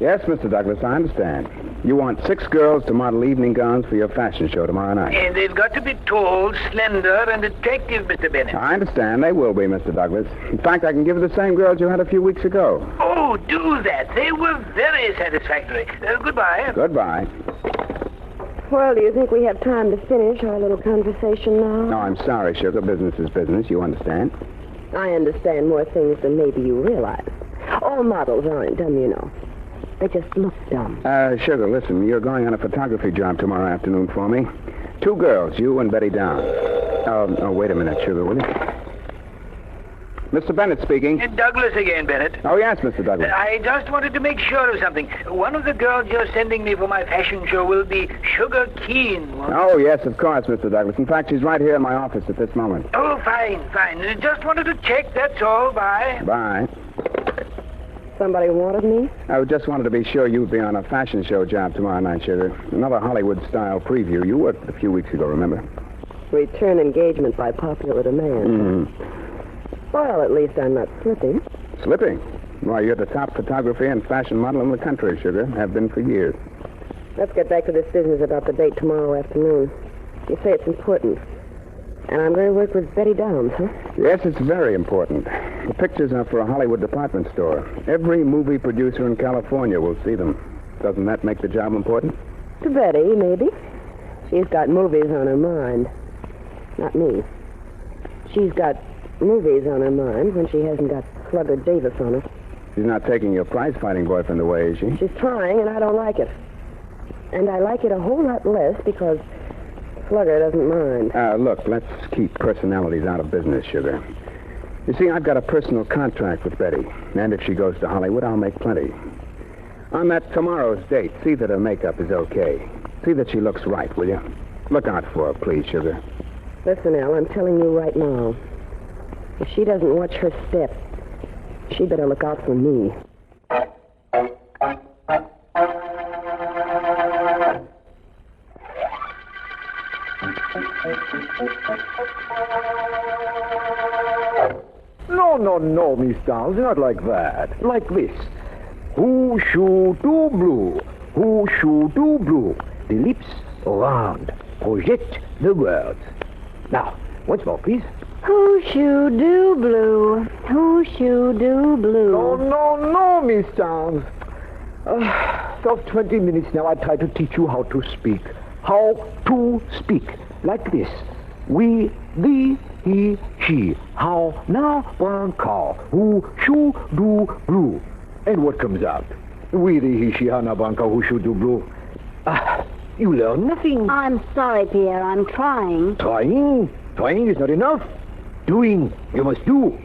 Yes, Mr. Douglas, I understand. You want 6 girls to model evening gowns for your fashion show tomorrow night. And they've got to be tall, slender, and attractive, Mr. Bennett. I understand. They will be, Mr. Douglas. In fact, I can give you the same girls you had a few weeks ago. Oh, do that. They were very satisfactory. Goodbye. Goodbye. Well, do you think we have time to finish our little conversation now? No, I'm sorry, Sugar. Business is business. You understand? I understand more things than maybe you realize. All models aren't dumb, you know. They just look dumb. Sugar, listen. You're going on a photography job tomorrow afternoon for me. 2 girls, you and Betty Down. Oh, wait a minute, Sugar, will you? Mr. Bennett speaking. Douglas again, Bennett. Oh, yes, Mr. Douglas. I just wanted to make sure of something. One of the girls you're sending me for my fashion show will be Sugar Keen. Oh, yes, of course, Mr. Douglas. In fact, she's right here in my office at this moment. Oh, fine. Just wanted to check, that's all. Bye. Bye. Somebody wanted me? I just wanted to be sure you'd be on a fashion show job tomorrow night, Sugar. Another Hollywood-style preview. You worked a few weeks ago, remember? Return engagement by popular demand. Mm-hmm. Well, at least I'm not slipping. Slipping? Why, you're the top photography and fashion model in the country, Sugar. Have been for years. Let's get back to this business about the date tomorrow afternoon. You say it's important. And I'm going to work with Betty Downs, huh? Yes, it's very important. The pictures are for a Hollywood department store. Every movie producer in California will see them. Doesn't that make the job important? To Betty, maybe. She's got movies on her mind. Not me. She's got movies on her mind when she hasn't got Slugger Davis on her. She's not taking your prize-fighting boyfriend away, is she? She's trying, and I don't like it. And I like it a whole lot less because Slugger doesn't mind. Look, let's keep personalities out of business, Sugar. You see, I've got a personal contract with Betty, and if she goes to Hollywood, I'll make plenty. On that tomorrow's date, see that her makeup is okay. See that she looks right, will you? Look out for her, please, Sugar. Listen, Al, I'm telling you right now. If she doesn't watch her step, she better look out for me. No, Miss Downs, not like that. Like this. Who should do blue? Who should do blue? The lips round. Project the words. Now, once more, please. Who should do blue? Who should do blue? No, Miss Downs. For 20 minutes now, I try to teach you how to speak. How to speak. Like this. We, thee, he, she. How now, brown cow. Who should do blue? And what comes out? We, thee, he, she, how now, brown cow. Who should do blue? You learn nothing. I'm sorry, Pierre. I'm trying. Trying? Trying is not enough. Doing. You must do.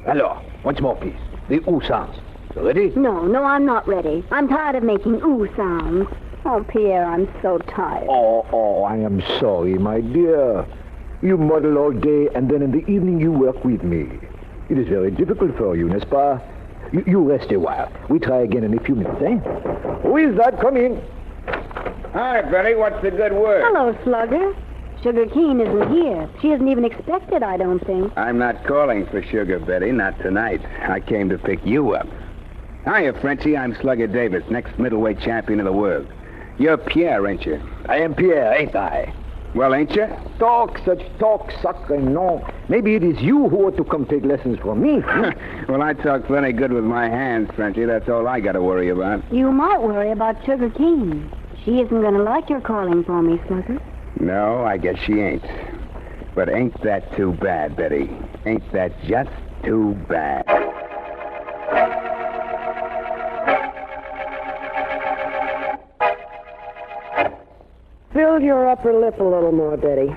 Alors, once more, please. The ooh sounds. You ready? No, I'm not ready. I'm tired of making ooh sounds. Oh, Pierre, I'm so tired. Oh, I am sorry, my dear. You model all day, and then in the evening you work with me. It is very difficult for you, n'est-ce pas? You rest a while. We try again in a few minutes, eh? Who is that? Come in. Hi, Betty. What's the good word? Hello, Slugger. Sugar Keen isn't here. She isn't even expected, I don't think. I'm not calling for Sugar, Betty. Not tonight. I came to pick you up. Hiya, Frenchie. I'm Slugger Davis, next middleweight champion of the world. You're Pierre, ain't you? I am Pierre, ain't I? Well, ain't you? Talk, sucker, no. Maybe it is you who ought to come take lessons from me. Well, I talk plenty good with my hands, Frenchie. That's all I got to worry about. You might worry about Sugar Keen. She isn't going to like your calling for me, Slugger. No, I guess she ain't. But ain't that too bad, Betty? Ain't that just too bad? Build your upper lip a little more, Betty.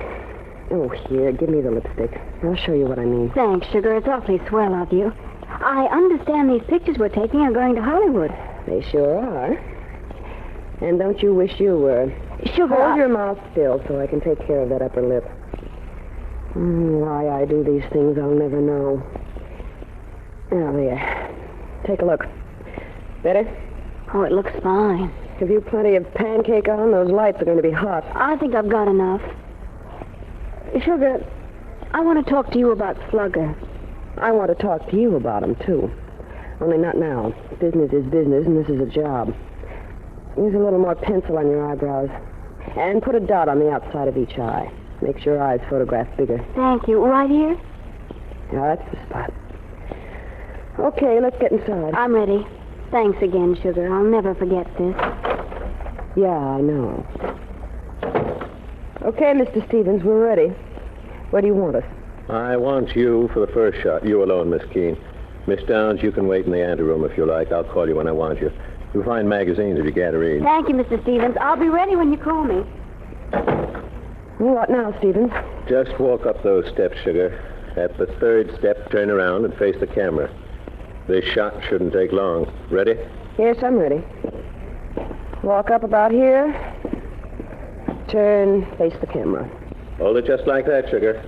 Oh, here, give me the lipstick. I'll show you what I mean. Thanks, Sugar. It's awfully swell of you. I understand these pictures we're taking are going to Hollywood. They sure are. And don't you wish you were? Sugar, Hold your mouth still so I can take care of that upper lip. Why I do these things, I'll never know. Now, there. Take a look. Better? Oh, it looks fine. Have you plenty of pancake on? Those lights are going to be hot. I think I've got enough. Sugar, I want to talk to you about Slugger. I want to talk to you about him, too. Only not now. Business is business, and this is a job. Use a little more pencil on your eyebrows. And put a dot on the outside of each eye. Makes your eyes photograph bigger. Thank you. Right here? Now, that's the spot. Okay, let's get inside. I'm ready. Thanks again, Sugar. I'll never forget this. Yeah, I know. Okay, Mr. Stevens, we're ready. Where do you want us? I want you for the first shot. You alone, Miss Keene. Miss Downs, you can wait in the anteroom if you like. I'll call you when I want you. You'll find magazines if you can't read. Thank you, Mr. Stevens. I'll be ready when you call me. What now, Stevens? Just walk up those steps, Sugar. At the third step, turn around and face the camera. This shot shouldn't take long. Ready? Yes, I'm ready. Walk up about here. Turn, face the camera. Hold it just like that, Sugar.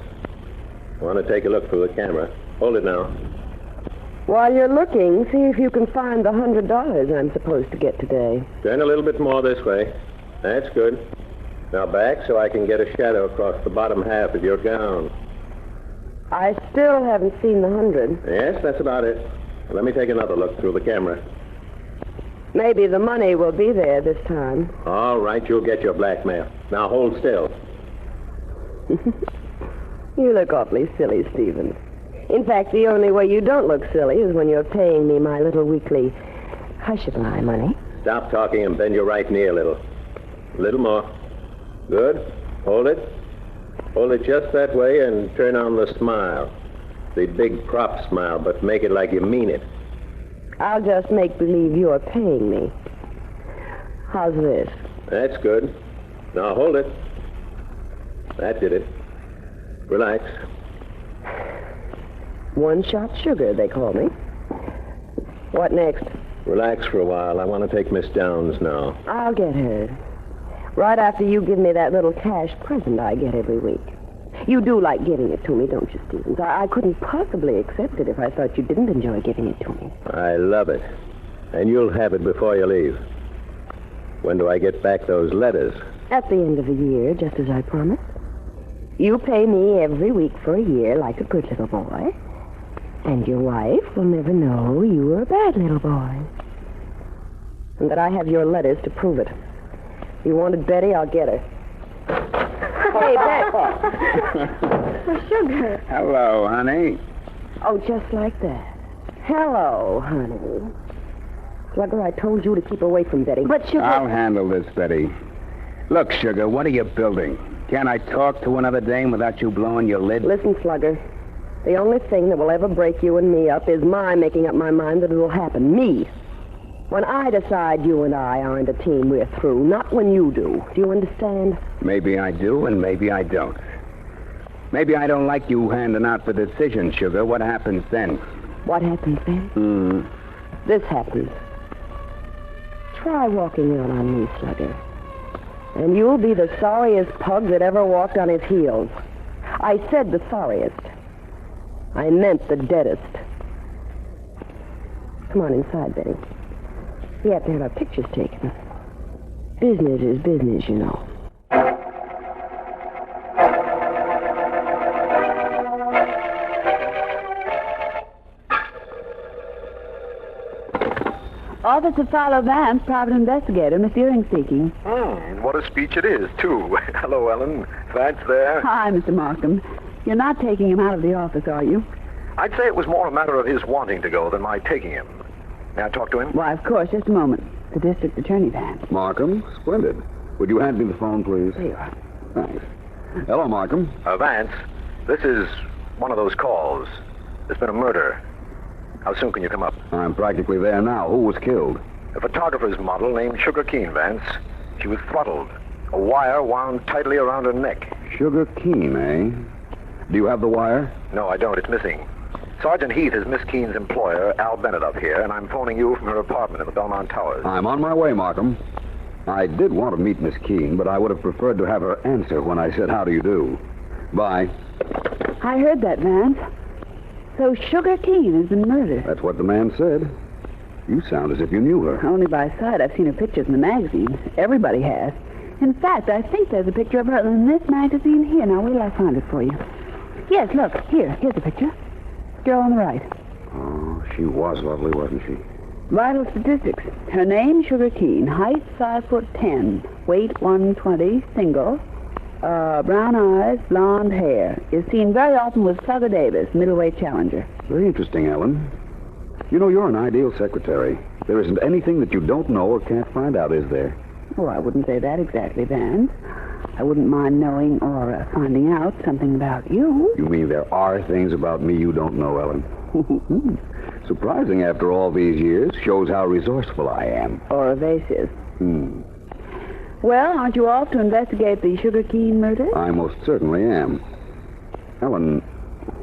I want to take a look through the camera. Hold it now. While you're looking, see if you can find the $100 I'm supposed to get today. Turn a little bit more this way. That's good. Now back so I can get a shadow across the bottom half of your gown. I still haven't seen the 100. Yes, that's about it. Let me take another look through the camera. Maybe the money will be there this time. All right, you'll get your blackmail. Now hold still. You look awfully silly, Stevens. In fact, the only way you don't look silly is when you're paying me my little weekly hush-a-bye money. Stop talking and bend your right knee a little. A little more. Good. Hold it. Hold it just that way and turn on the smile. The big prop smile, but make it like you mean it. I'll just make believe you're paying me. How's this? That's good. Now hold it. That did it. Relax. One-shot sugar, they call me. What next? Relax for a while. I want to take Miss Downs now. I'll get her. Right after you give me that little cash present I get every week. You do like giving it to me, don't you, Stevens? I couldn't possibly accept it if I thought you didn't enjoy giving it to me. I love it. And you'll have it before you leave. When do I get back those letters? At the end of the year, just as I promised. You pay me every week for a year like a good little boy. And your wife will never know you were a bad little boy. And that I have your letters to prove it. If you wanted Betty, I'll get her. Hey, Betty. Sugar. Hello, honey. Oh, just like that. Hello, honey. Slugger, I told you to keep away from Betty. But Sugar... I'll handle this, Betty. Look, Sugar, what are you building? Can't I talk to another dame without you blowing your lid? Listen, Slugger. The only thing that will ever break you and me up is my making up my mind that it'll happen. Me. When I decide you and I aren't a team, we're through. Not when you do. Do you understand? Maybe I do, and maybe I don't. Maybe I don't like you handing out the decision, Sugar. What happens then? What happens then? This happens. Try walking out on me, Slugger. And you'll be the sorriest pug that ever walked on his heels. I said the sorriest. I meant the deadest. Come on inside, Betty. We have to have our pictures taken. Business is business, you know. Officer Philo, Vance, private investigator, Miss Earing speaking. What a speech it is, too. Hello, Ellen. Vance there. Hi, Mr. Markham. You're not taking him out of the office, are you? I'd say it was more a matter of his wanting to go than my taking him. May I talk to him? Why, of course. Just a moment. The district attorney, Vance. Markham, splendid. Would you hand me the phone, please? There you are. Thanks. Hello, Markham. Vance, this is one of those calls. There's been a murder. How soon can you come up? I'm practically there now. Who was killed? A photographer's model named Sugar Keene, Vance. She was throttled. A wire wound tightly around her neck. Sugar Keene, eh? Do you have the wire? No, I don't. It's missing. Sergeant Heath is Miss Keene's employer, Al Bennett, up here, and I'm phoning you from her apartment in the Belmont Towers. I'm on my way, Markham. I did want to meet Miss Keene, but I would have preferred to have her answer when I said, how do you do? Bye. I heard that, Vance. So Sugar Keene has been murdered. That's what the man said. You sound as if you knew her. Only by sight. I've seen her pictures in the magazines. Everybody has. In fact, I think there's a picture of her in this magazine here. Now, wait till I find it for you. Yes, look. Here's the picture. Girl on the right. Oh, she was lovely, wasn't she? Vital statistics. Her name, Sugar Keene. Height, 5'10". Weight, 120. Single. Brown eyes, blonde hair. Is seen very often with Tugger Davis, middleweight challenger. Very interesting, Ellen. You know, you're an ideal secretary. There isn't anything that you don't know or can't find out, is there? Oh, I wouldn't say that exactly, Vance. I wouldn't mind knowing or finding out something about you. You mean there are things about me you don't know, Ellen? Surprising after all these years. Shows how resourceful I am. Or evasive. Well, aren't you off to investigate the Sugar Keene murder? I most certainly am. Ellen,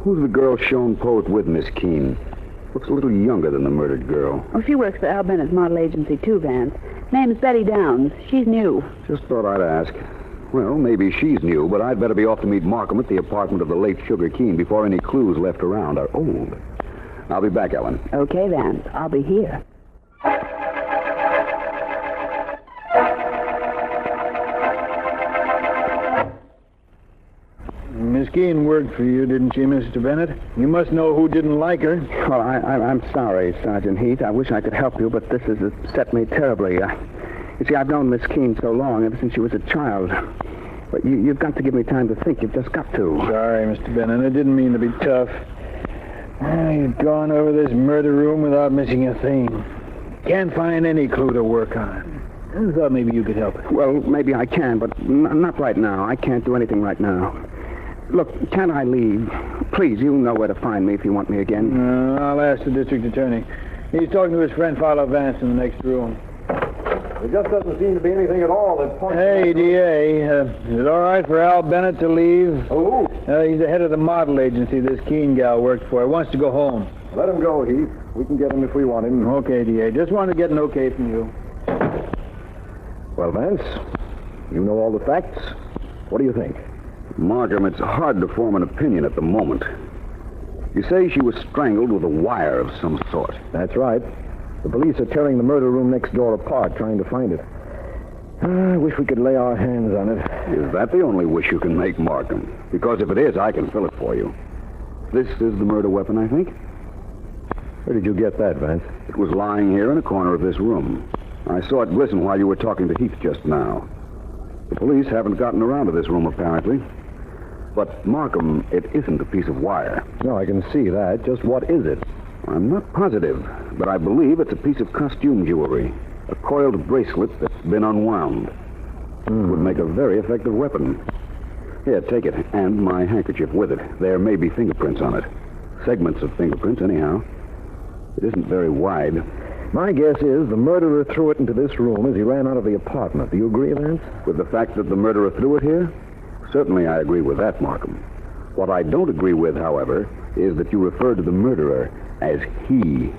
who's the girl shown posed with Miss Keene? Looks a little younger than the murdered girl. Oh, she works for Al Bennett's model agency, too, Vance. Name's Betty Downs. She's new. Just thought I'd ask. Well, maybe she's new, but I'd better be off to meet Markham at the apartment of the late Sugar Keene before any clues left around are old. I'll be back, Ellen. Okay, Vance. I'll be here. Miss Keene worked for you, didn't she, Mr. Bennett? You must know who didn't like her. Well, I'm sorry, Sergeant Heath. I wish I could help you, but this has upset me terribly. You see, I've known Miss Keene so long, ever since she was a child. But you've got to give me time to think. You've just got to. Sorry, Mr. Bennett. I didn't mean to be tough. You've gone over this murder room without missing a thing. Can't find any clue to work on. I thought maybe you could help us. Well, maybe I can, but not right now. I can't do anything right now. Look, can't I leave? Please, you know where to find me if you want me again. I'll ask the district attorney. He's talking to his friend Philo Vance in the next room. There just doesn't seem to be anything at all that points... Hey, D.A., is it all right for Al Bennett to leave? Oh? He's the head of the model agency this Keene gal worked for. He wants to go home. Let him go, Heath. We can get him if we want him. Okay, D.A., just wanted to get an okay from you. Well, Vance, you know all the facts. What do you think? Markham, it's hard to form an opinion at the moment. You say she was strangled with a wire of some sort. That's right. The police are tearing the murder room next door apart, trying to find it. I wish we could lay our hands on it. Is that the only wish you can make, Markham? Because if it is, I can fill it for you. This is the murder weapon, I think? Where did you get that, Vance? It was lying here in a corner of this room. I saw it glisten while you were talking to Heath just now. The police haven't gotten around to this room, apparently. But, Markham, it isn't a piece of wire. No, I can see that. Just what is it? I'm not positive, but I believe it's a piece of costume jewelry. A coiled bracelet that's been unwound. Would make a very effective weapon. Here, take it, and my handkerchief with it. There may be fingerprints on it. Segments of fingerprints, anyhow. It isn't very wide. My guess is the murderer threw it into this room as he ran out of the apartment. Do you agree, Vance? With the fact that the murderer threw it here? Certainly I agree with that, Markham. What I don't agree with, however, is that you refer to the murderer as he.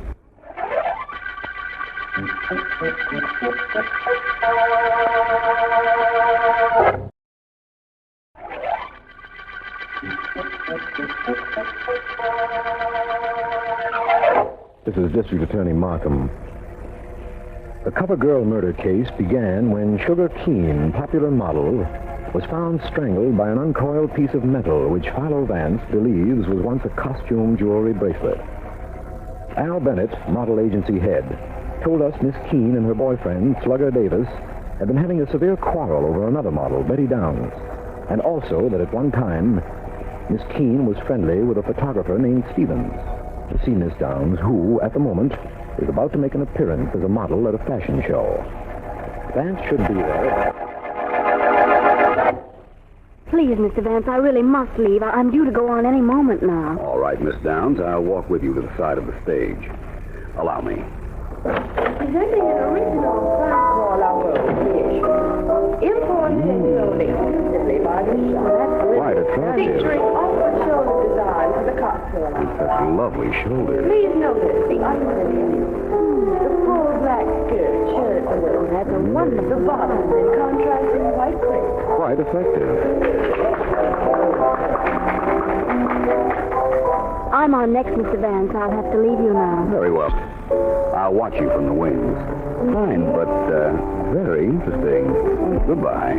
This is District Attorney Markham. The cover girl murder case began when Sugar Keene, popular model, was found strangled by an uncoiled piece of metal which Philo Vance believes was once a costume jewelry bracelet. Al Bennett, model agency head, told us Miss Keene and her boyfriend, Slugger Davis, had been having a severe quarrel over another model, Betty Downs, and also that at one time Miss Keene was friendly with a photographer named Stevens. To see Miss Downs, who, at the moment, is about to make an appearance as a model at a fashion show. Vance should be there. Please, Mr. Vance, I really must leave. I'm due to go on any moment now. All right, Miss Downs, I'll walk with you to the side of the stage. Allow me. Presenting an original Class imported and sold exclusively by the shop. Quite attractive. Featuring awkward shoulder design for the cocktail hour. With such lovely shoulders. Please notice the underlinen, the full black skirt, shirt, and Well, that's a wonderful bottom in contrasting white crepe. Quite effective. I'm on next, Mr. Vance. I'll have to leave you now. Very well. I'll watch you from the wings. Fine, but very interesting. Goodbye.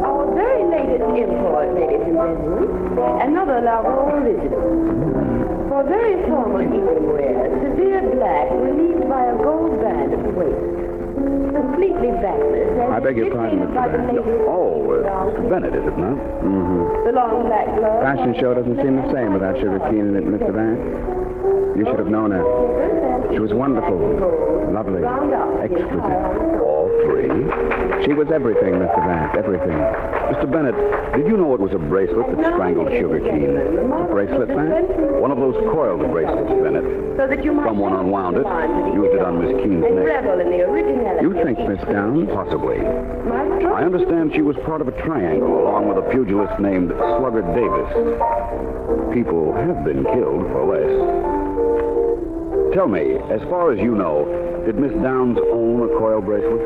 Our very latest import, ladies and gentlemen. Another Largo original. For very formal evening wear, severe black relieved by a gold band at the waist. Completely backless. I beg your pardon, Mr. Vance. Oh, it's Bennett, is it not? Mm-hmm. The long black glove. Fashion show doesn't seem the same without Sugar Keen in it, Mr. Vance. You should have known her. She was wonderful, lovely, exquisite. All three? She was everything, Mr. Vance, everything. Mr. Bennett, did you know it was a bracelet that strangled Sugar Keen? A bracelet, Vance? One of those coiled bracelets, Bennett. So that you might Someone unwound it, used it on Miss Keen's and neck. revel in the originality. You think, Miss Downs? Possibly. Maestro? I understand she was part of a triangle along with a pugilist named Slugger Davis. People have been killed for less. Tell me, as far as you know, did Miss Downs own a coil bracelet?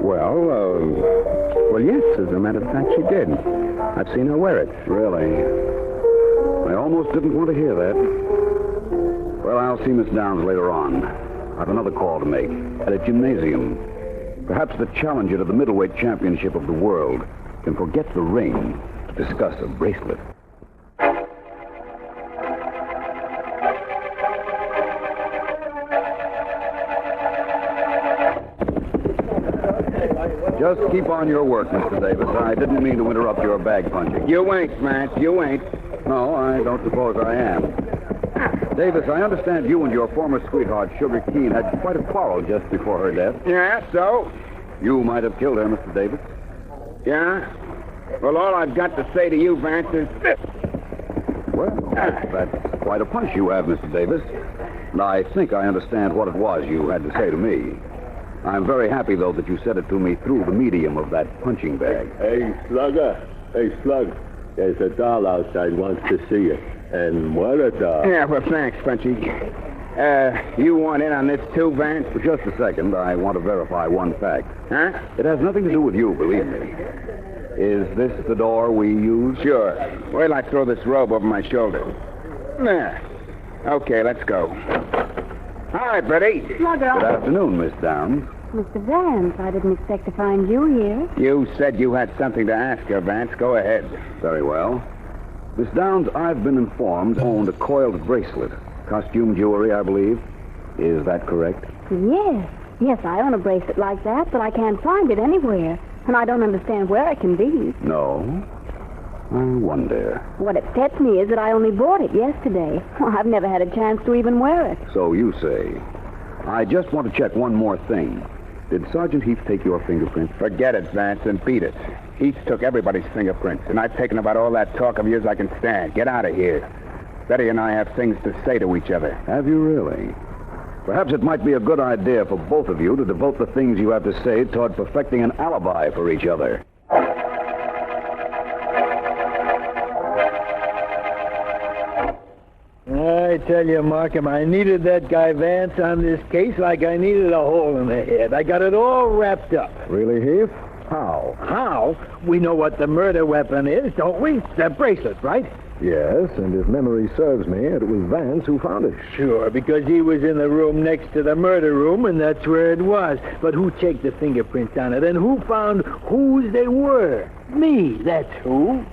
Well, yes, as a matter of fact, she did. I've seen her wear it. Really? I almost didn't want to hear that. Well, I'll see Miss Downs later on. I've another call to make at a gymnasium. Perhaps the challenger to the middleweight championship of the world can forget the ring to discuss a bracelet. Just keep on your work, Mr. Davis. I didn't mean to interrupt your bag punching. You ain't, Vance, you ain't. No, I don't suppose I am. Davis, I understand you and your former sweetheart, Sugar Keen, had quite a quarrel just before her death. Yeah, so? You might have killed her, Mr. Davis. Yeah? Well, all I've got to say to you, Vance, is this. Well, that's quite a punch you have, Mr. Davis. And I think I understand what it was you had to say to me. I'm very happy, though, that you said it to me through the medium of that punching bag. Hey, Slugger. Hey, Slug. There's a doll outside wants to see you. And what a doll. Yeah, well, thanks, Punchy. You want in on this, too, Vance? For just a second, I want to verify one fact. Huh? It has nothing to do with you, believe me. Is this the door we use? Sure. Wait till I throw this robe over my shoulder. There. Okay, let's go. All right, Betty. Slugger. Good afternoon, Miss Downs. Mr. Vance, I didn't expect to find you here. You said you had something to ask her, Vance. Go ahead. Very well. Miss Downs, I've been informed, owned a coiled bracelet. Costume jewelry, I believe. Is that correct? Yes. Yes, I own a bracelet like that, but I can't find it anywhere. And I don't understand where it can be. No. I wonder. What upsets me is that I only bought it yesterday. Well, I've never had a chance to even wear it. So you say. I just want to check one more thing. Did Sergeant Heath take your fingerprints? Forget it, Vance, and beat it. Heath took everybody's fingerprints, and I've taken about all that talk of yours I can stand. Get out of here. Betty and I have things to say to each other. Have you really? Perhaps it might be a good idea for both of you to devote the things you have to say toward perfecting an alibi for each other. I tell you, Markham, I needed that guy Vance on this case like I needed a hole in the head. I got it all wrapped up. Really, Heath? How? How? We know what the murder weapon is, don't we? The bracelet, right? Yes, and if memory serves me, it was Vance who found it. Sure, because he was in the room next to the murder room, and that's where it was. But who checked the fingerprints on it, and who found whose they were? Me, that's who.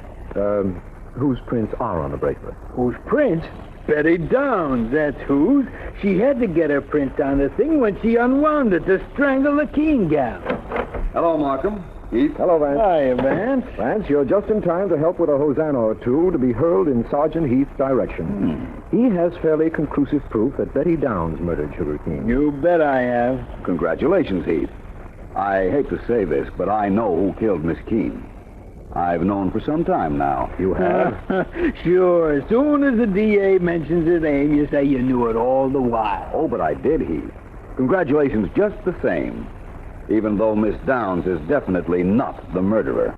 Whose prints are on the bracelet? Whose prints? Betty Downs, that's whose. She had to get her print on the thing when she unwound it to strangle the Keen gal. Hello, Markham. Heath. Hello, Vance. Hiya, Vance. Vance, you're just in time to help with a hosanna or two to be hurled in Sergeant Heath's direction. He has fairly conclusive proof that Betty Downs murdered Sugar Keen. You bet I have. Congratulations, Heath. I hate to say this, but I know who killed Miss Keen. I've known for some time now. You have? Sure. As soon as the DA mentions his name, you say you knew it all the while. Oh, but I did, Heath. Congratulations just the same. Even though Miss Downs is definitely not the murderer.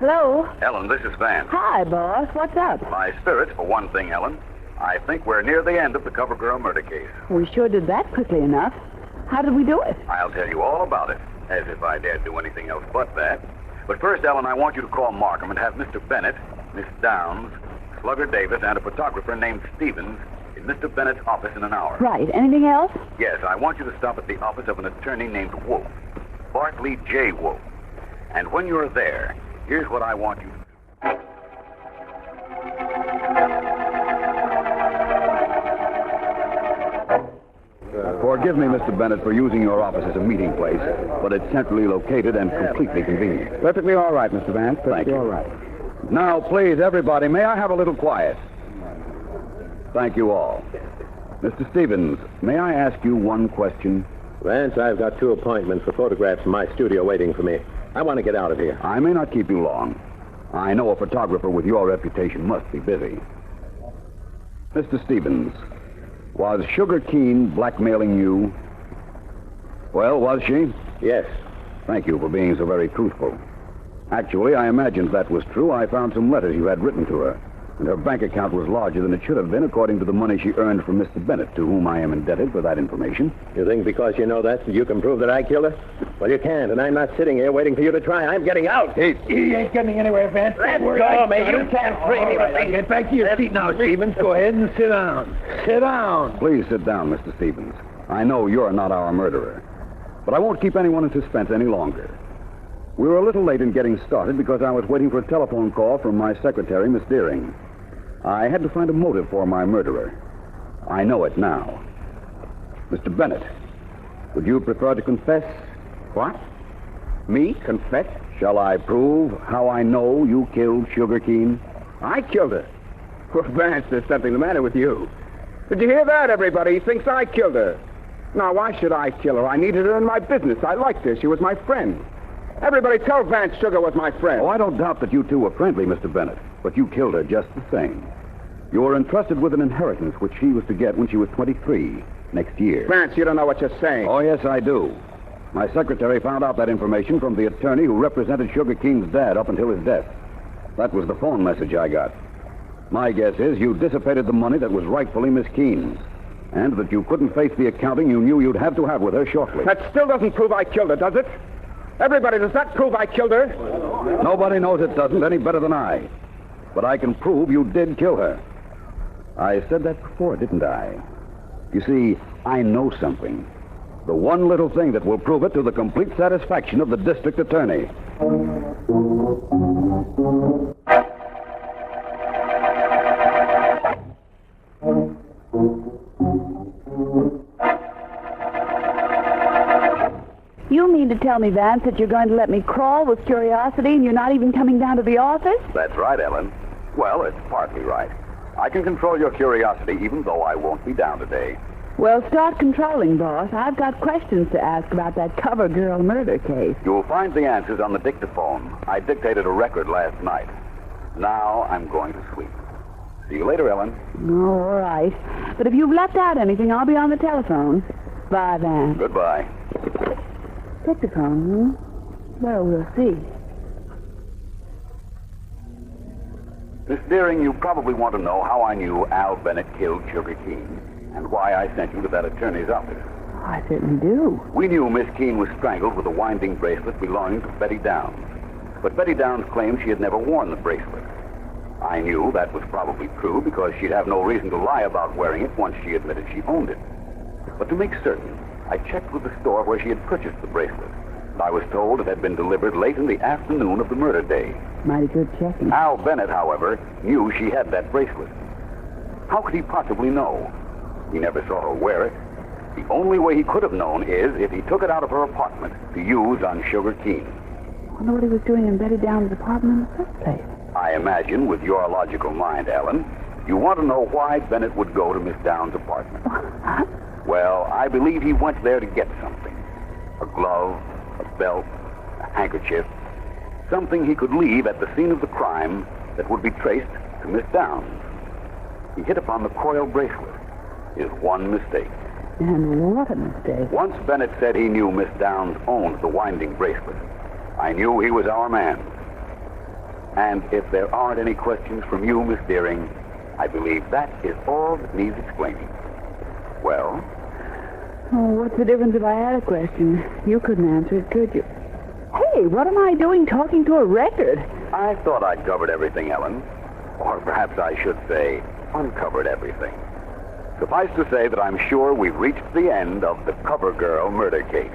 Hello? Ellen, this is Vance. Hi, boss. What's up? My spirits, for one thing, Ellen. I think we're near the end of the cover girl murder case. We sure did that quickly enough. How did we do it? I'll tell you all about it, as if I dared do anything else but that. But first, Ellen, I want you to call Markham and have Mr. Bennett, Miss Downs, Slugger Davis, and a photographer named Stevens in Mr. Bennett's office in an hour. Right. Anything else? Yes, I want you to stop at the office of an attorney named Wolf, Bartley J. Wolf. And when you're there, here's what I want you to do. Forgive me, Mr. Bennett, for using your office as a meeting place, but it's centrally located and completely convenient. Perfectly all right, Mr. Vance. Thank you. All right. Now, please, everybody, may I have a little quiet? Thank you all. Mr. Stevens, may I ask you one question? Vance, I've got 2 appointments for photographs in my studio waiting for me. I want to get out of here. I may not keep you long. I know a photographer with your reputation must be busy. Mr. Stevens, was Sugar Keene blackmailing you? Well, was she? Yes. Thank you for being so very truthful. Actually, I imagined that was true. I found some letters you had written to her, and her bank account was larger than it should have been according to the money she earned from Mr. Bennett, to whom I am indebted for that information. You think because you know that you can prove that I killed her? Well, you can't, and I'm not sitting here waiting for you to try. I'm getting out. Hey, he ain't getting anywhere, Vance. Let go, man. You can't free me with me. Get back to your seat now, Stevens. Go ahead and sit down. Sit down. Please sit down, Mr. Stevens. I know you're not our murderer, but I won't keep anyone in suspense any longer. We were a little late in getting started because I was waiting for a telephone call from my secretary, Miss Deering. I had to find a motive for my murderer. I know it now. Mr. Bennett, would you prefer to confess? What? Me? Confess? Shall I prove how I know you killed Sugar Keene? I killed her. Well, Vance, there's something the matter with you. Did you hear that, everybody? He thinks I killed her. Now, why should I kill her? I needed her in my business. I liked her. She was my friend. Everybody tell Vance Sugar was my friend. Oh, I don't doubt that you two were friendly, Mr. Bennett, but you killed her just the same. You were entrusted with an inheritance which she was to get when she was 23, next year. Vance, you don't know what you're saying. Oh, yes, I do. My secretary found out that information from the attorney who represented Sugar Keene's dad up until his death. That was the phone message I got. My guess is you dissipated the money that was rightfully Miss Keene's, and that you couldn't face the accounting you knew you'd have to have with her shortly. That still doesn't prove I killed her, does it? Everybody, does that prove I killed her? Nobody knows it doesn't any better than I. But I can prove you did kill her. I said that before, didn't I? You see, I know something. The one little thing that will prove it to the complete satisfaction of the district attorney. You mean to tell me, Vance, that you're going to let me crawl with curiosity and you're not even coming down to the office? That's right, Ellen. Well, it's partly right. I can control your curiosity even though I won't be down today. Well, start controlling, boss. I've got questions to ask about that cover girl murder case. You'll find the answers on the dictaphone. I dictated a record last night. Now I'm going to sleep. See you later, Ellen. Oh, all right. But if you've left out anything, I'll be on the telephone. Bye, Vance. Goodbye. Dictaphone, Well, we'll see. Miss Deering, you probably want to know how I knew Al Bennett killed Sugar Keene and why I sent you to that attorney's office. I certainly do. We knew Miss Keene was strangled with a winding bracelet belonging to Betty Downs. But Betty Downs claimed she had never worn the bracelet. I knew that was probably true because she'd have no reason to lie about wearing it once she admitted she owned it. But to make certain, I checked with the store where she had purchased the bracelet. I was told it had been delivered late in the afternoon of the murder day. Mighty good checking. Al Bennett, however, knew she had that bracelet. How could he possibly know? He never saw her wear it. The only way he could have known is if he took it out of her apartment to use on Sugar Keene. I wonder what he was doing in Betty Downs' apartment in the first place. I imagine, with your logical mind, Ellen, you want to know why Bennett would go to Miss Downs' apartment. Well, I believe he went there to get something. A glove, a belt, a handkerchief. Something he could leave at the scene of the crime that would be traced to Miss Downs. He hit upon the coil bracelet. His one mistake. And what a mistake. Once Bennett said he knew Miss Downs owned the winding bracelet. I knew he was our man. And if there aren't any questions from you, Miss Deering, I believe that is all that needs explaining. Well? Oh, what's the difference if I had a question? You couldn't answer it, could you? Hey, what am I doing talking to a record? I thought I'd covered everything, Ellen. Or perhaps I should say, uncovered everything. Suffice to say that I'm sure we've reached the end of the Cover Girl murder case.